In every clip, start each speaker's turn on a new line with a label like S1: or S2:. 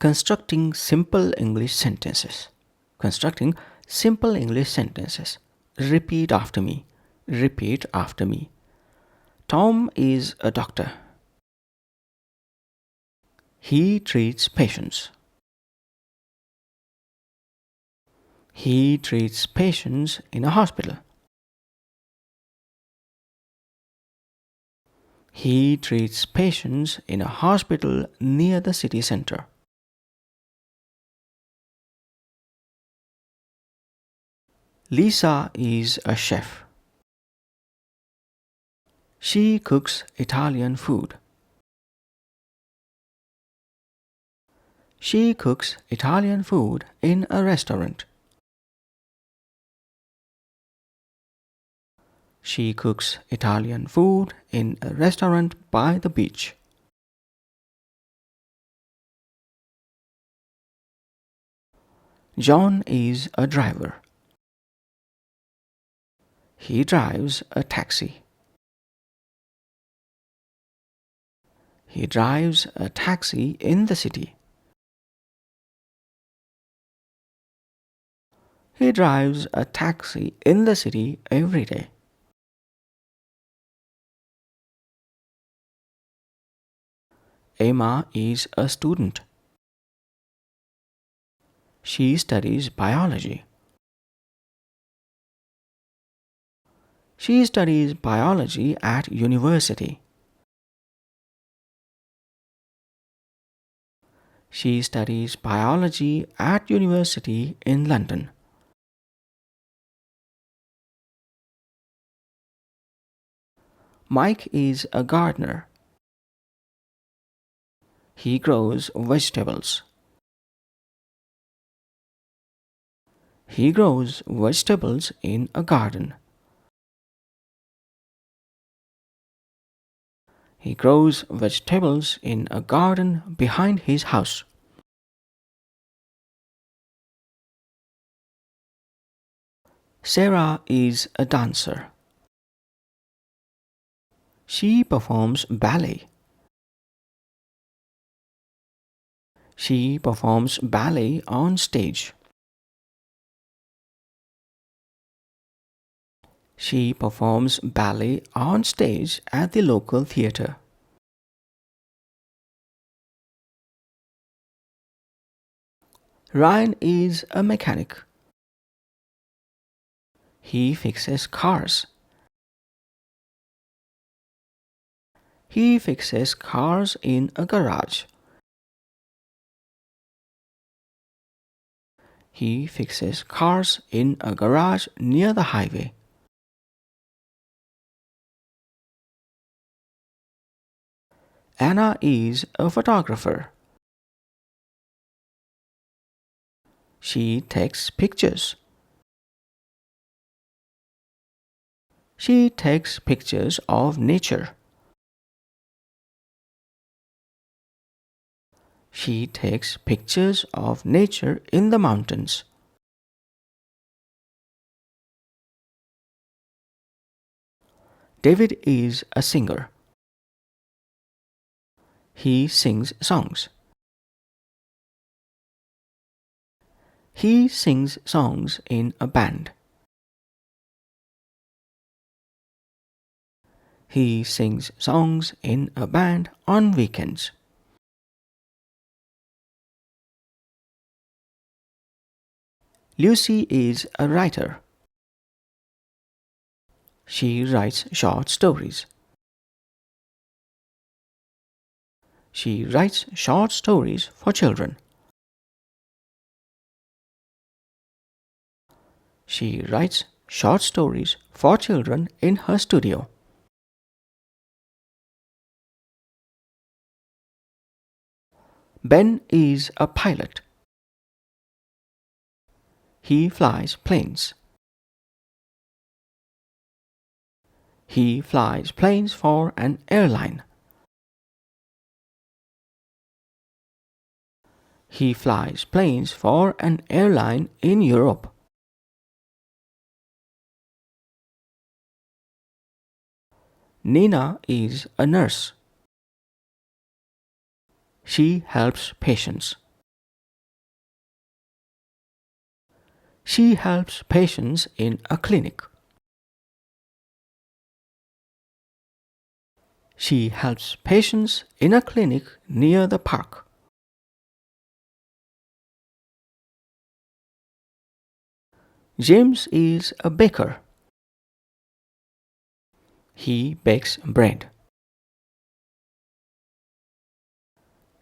S1: Constructing simple English sentences. Constructing simple English sentences. Repeat after me. Repeat after me. Tom is a doctor. He treats patients. He treats patients in a hospital. He treats patients in a hospital near the city center. Lisa is a chef. She cooks Italian food. She cooks Italian food in a restaurant. She cooks Italian food in a restaurant by the beach. John is a driver. He drives a taxi. He drives a taxi in the city. He drives a taxi in the city every day. Emma is a student. She studies biology. She studies biology at university. She studies biology at university in London. Mike is a gardener. He grows vegetables. He grows vegetables in a garden. He grows vegetables in a garden behind his house. Sarah is a dancer. She performs ballet. She performs ballet on stage. She performs ballet on stage at the local theater. Ryan is a mechanic. He fixes cars. He fixes cars in a garage. He fixes cars in a garage near the highway. Anna is a photographer. She takes pictures. She takes pictures of nature. She takes pictures of nature in the mountains. David is a singer. He sings songs. He sings songs in a band. He sings songs in a band on weekends. Lucy is a writer. She writes short stories. She writes short stories for children. She writes short stories for children in her studio. Ben is a pilot. He flies planes. He flies planes for an airline. He flies planes for an airline in Europe. Nina is a nurse. She helps patients. She helps patients in a clinic. She helps patients in a clinic near the park. James is a baker. He bakes bread.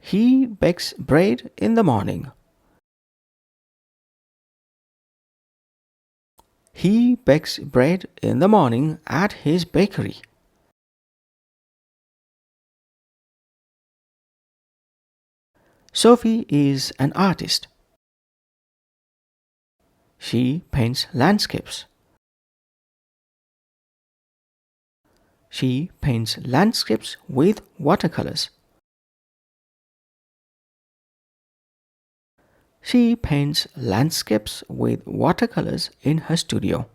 S1: He bakes bread in the morning. He bakes bread in the morning at his bakery. Sophie is an artist. She paints landscapes. She paints landscapes with watercolors. She paints landscapes with watercolors in her studio.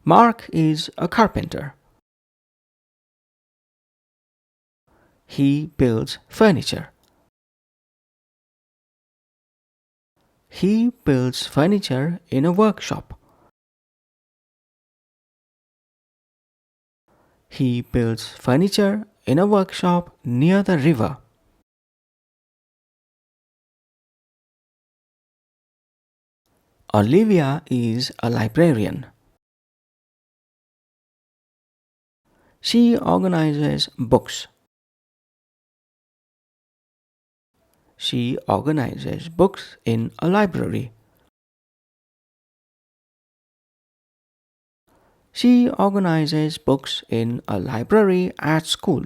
S1: Mark is a carpenter. He builds furniture. He builds furniture in a workshop. He builds furniture in a workshop near the river. Olivia is a librarian. She organizes books. She organizes books in a library. She organizes books in a library at school.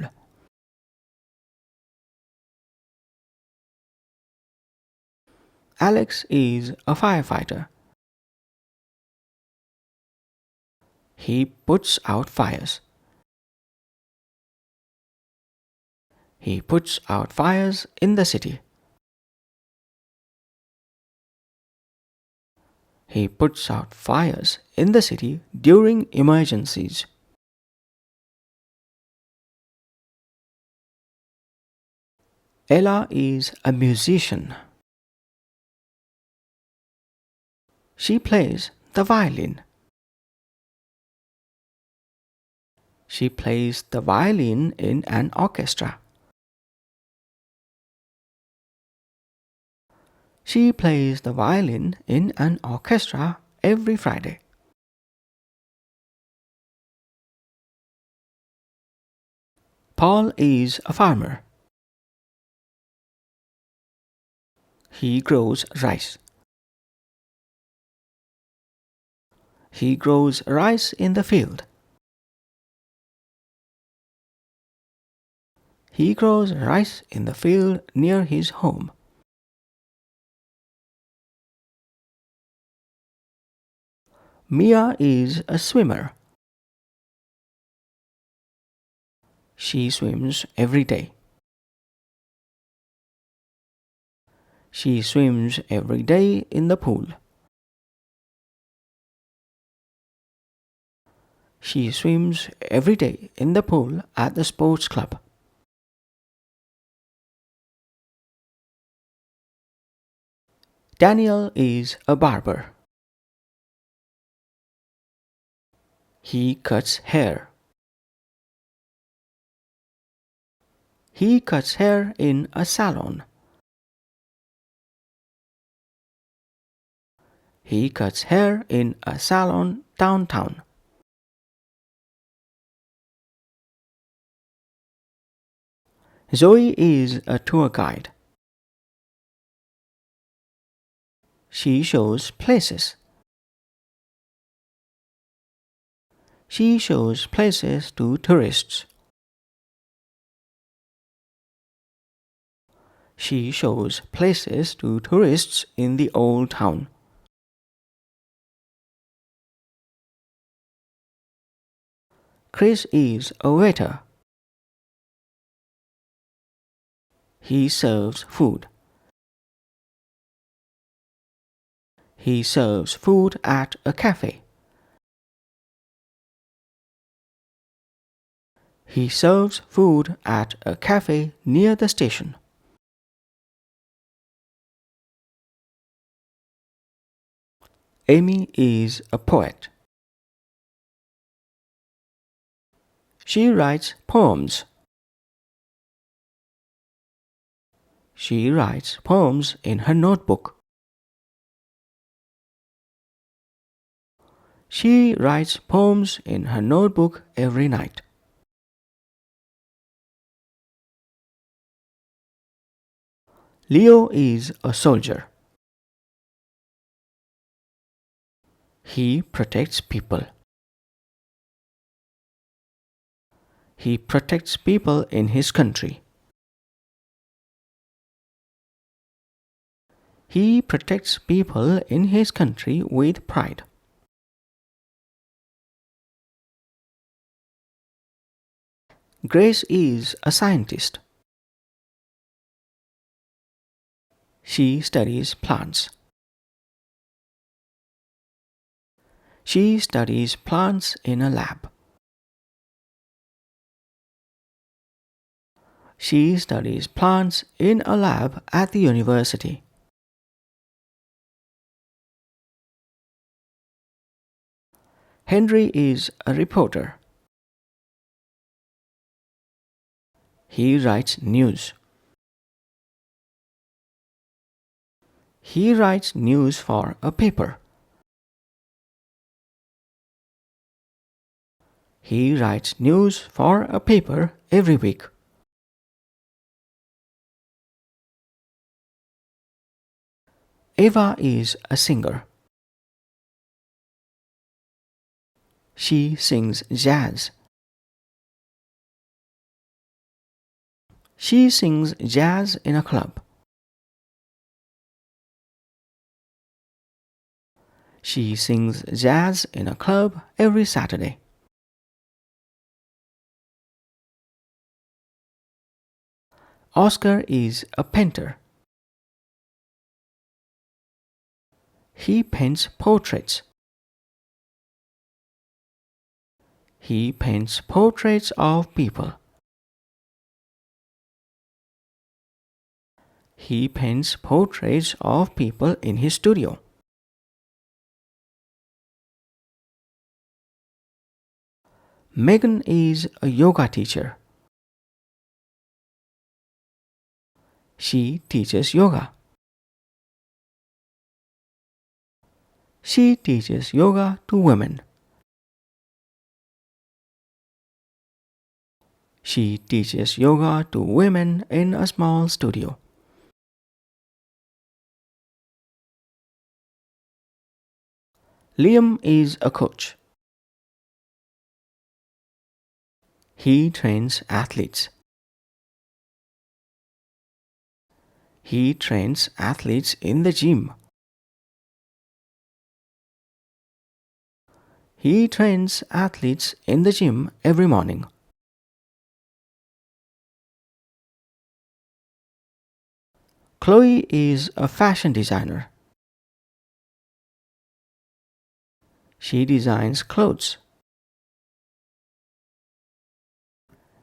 S1: Alex is a firefighter. He puts out fires. He puts out fires in the city. He puts out fires in the city during emergencies. Ella is a musician. She plays the violin. She plays the violin in an orchestra. She plays the violin in an orchestra every Friday. Paul is a farmer. He grows rice. He grows rice in the field. He grows rice in the field near his home. Mia is a swimmer. She swims every day. She swims every day in the pool. She swims every day in the pool at the sports club. Daniel is a barber. He cuts hair. He cuts hair in a salon. He cuts hair in a salon downtown. Zoe is a tour guide. She shows places. She shows places to tourists. She shows places to tourists in the old town. Chris is a waiter. He serves food. He serves food at a cafe. He serves food at a cafe near the station. Amy is a poet. She writes poems. She writes poems in her notebook. She writes poems in her notebook every night. Leo is a soldier. He protects people. He protects people in his country. He protects people in his country with pride. Grace is a scientist. She studies plants. She studies plants in a lab. She studies plants in a lab at the university. Henry is a reporter. He writes news. He writes news for a paper. He writes news for a paper every week. Eva is a singer. She sings jazz. She sings jazz in a club. She sings jazz in a club every Saturday. Oscar is a painter. He paints portraits. He paints portraits of people. He paints portraits of people in his studio. Megan is a yoga teacher. She teaches yoga. She teaches yoga to women. She teaches yoga to women in a small studio. Liam is a coach. He trains athletes. He trains athletes in the gym. He trains athletes in the gym every morning. Chloe is a fashion designer. She designs clothes.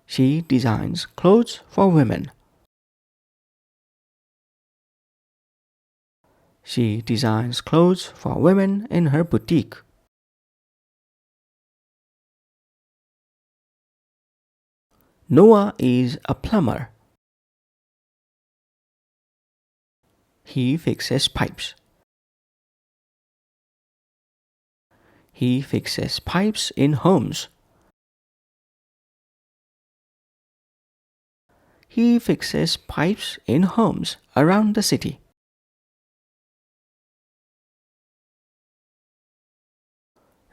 S1: She designs clothes for women. She designs clothes for women in her boutique. Noah is a plumber. He fixes pipes. He fixes pipes in homes. He fixes pipes in homes around the city.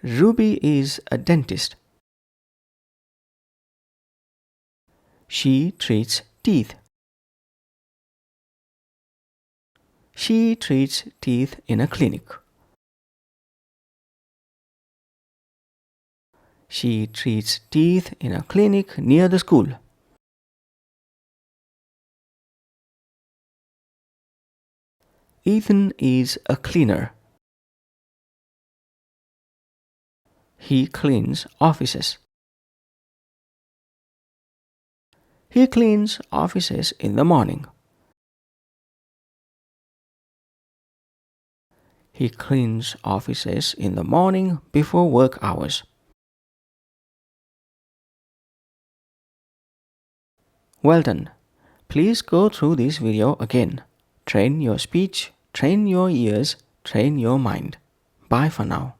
S1: Ruby is a dentist. She treats teeth. She treats teeth in a clinic. She treats teeth in a clinic near the school. Ethan is a cleaner. He cleans offices. He cleans offices in the morning. He cleans offices in the morning before work hours. Well done. Please go through this video again. Train your speech, train your ears, train your mind. Bye for now.